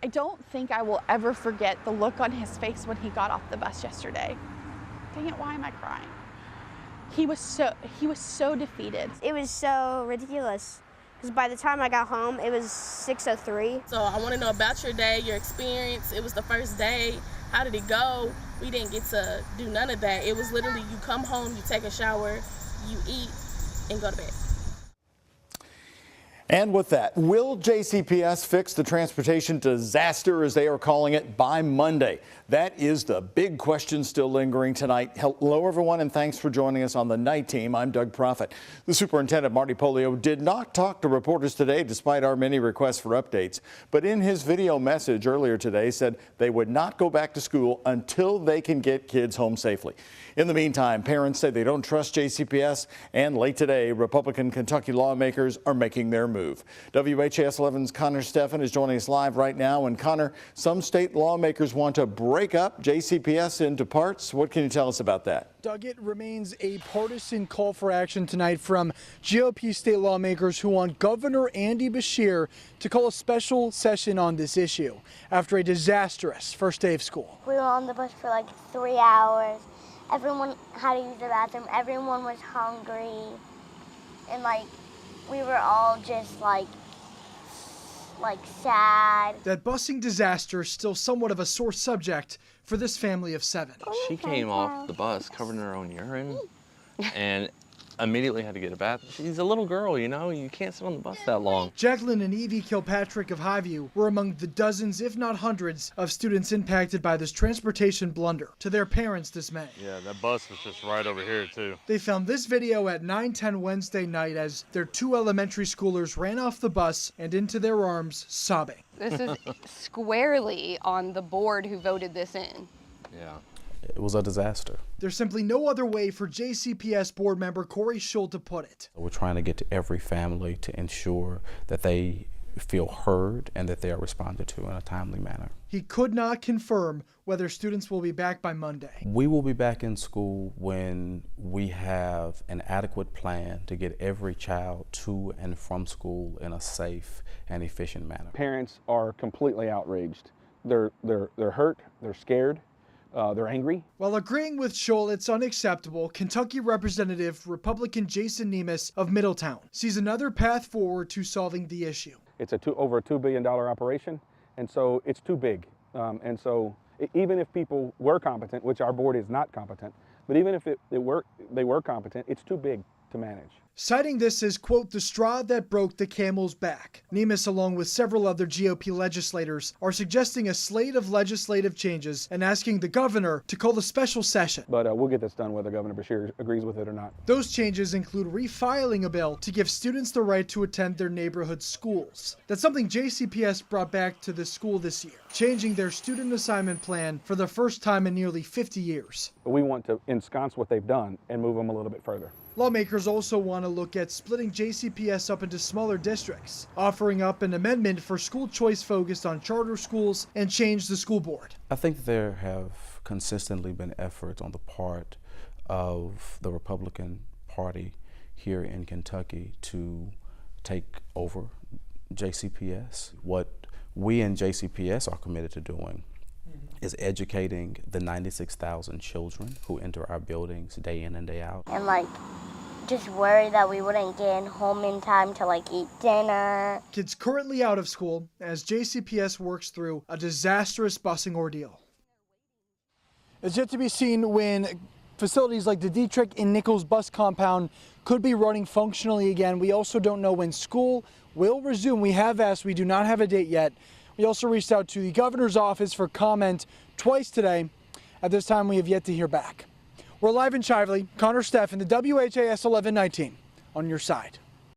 I don't think I will ever forget the look on his face when he got off the bus yesterday. Dang it, why am I crying? He was so defeated. It was so ridiculous because by the time I got home, it was 6:03. So I want to know about your day, your experience. It was the first day. How did it go? We didn't get to do none of that. It was literally you come home, you take a shower, you eat, and go to bed. And with that, will JCPS fix the transportation disaster, as they are calling it, by Monday? That is the big question still lingering tonight. Hello, everyone, and thanks for joining us on the night team. I'm Doug Proffitt. The superintendent, Marty Polio, did not talk to reporters today, despite our many requests for updates. But in his video message earlier today, said they would not go back to school until they can get kids home safely. In the meantime, parents say they don't trust JCPS, and late today, Republican Kentucky lawmakers are making their move. WHAS 11's Connor Steffen is joining us live right now. And Connor, some state lawmakers want to break up JCPS into parts. What can you tell us about that? Doug, it remains a partisan call for action tonight from GOP state lawmakers who want Governor Andy Beshear to call a special session on this issue after a disastrous first day of school. We were on the bus for like 3 hours. Everyone had to use the bathroom. Everyone was hungry. And we were all just like sad. That busing disaster is still somewhat of a sore subject for this family of 7. She came off the bus covered in her own urine and immediately had to get a bath. She's a little girl, you know, you can't sit on the bus that long. Jacqueline and Evie Kilpatrick of Highview were among the dozens, if not hundreds, of students impacted by this transportation blunder, to their parents' dismay. Yeah, that bus was just right over here, too. They found this video at 9:10 Wednesday night as their 2 elementary schoolers ran off the bus and into their arms, sobbing. This is squarely on the board who voted this in. Yeah. It was a disaster. There's simply no other way for JCPS board member Corey Schull to put it. We're trying to get to every family to ensure that they feel heard and that they are responded to in a timely manner. He could not confirm whether students will be back by Monday. We will be back in school when we have an adequate plan to get every child to and from school in a safe and efficient manner. Parents are completely outraged. They're hurt, they're scared. They're angry. While agreeing with Schull it's unacceptable, Kentucky Representative Republican Jason Nemes of Middletown sees another path forward to solving the issue. It's over a $2 billion operation, and so it's too big. And so even if people were competent, which our board is not competent, but even if they were competent, it's too big to manage. Citing this as, quote, the straw that broke the camel's back, Nemes, along with several other GOP legislators, are suggesting a slate of legislative changes and asking the governor to call a special session. But we'll get this done whether Governor Beshear agrees with it or not. Those changes include refiling a bill to give students the right to attend their neighborhood schools. That's something JCPS brought back to the school this year, changing their student assignment plan for the first time in nearly 50 years. We want to ensconce what they've done and move them a little bit further. Lawmakers also want to look at splitting JCPS up into smaller districts, offering up an amendment for school choice focused on charter schools and change the school board. I think there have consistently been efforts on the part of the Republican Party here in Kentucky to take over JCPS. What we in JCPS are committed to doing is educating the 96,000 children who enter our buildings day in and day out. And just worried that we wouldn't get home in time to eat dinner. Kids currently out of school as JCPS works through a disastrous busing ordeal. It's yet to be seen when facilities like the Dietrich and Nichols bus compound could be running functionally again. We also don't know when school will resume. We have asked, we do not have a date yet. We also reached out to the governor's office for comment twice today. At this time, we have yet to hear back. We're live in Shively. Connor Steffen, the WHAS 1119 on your side.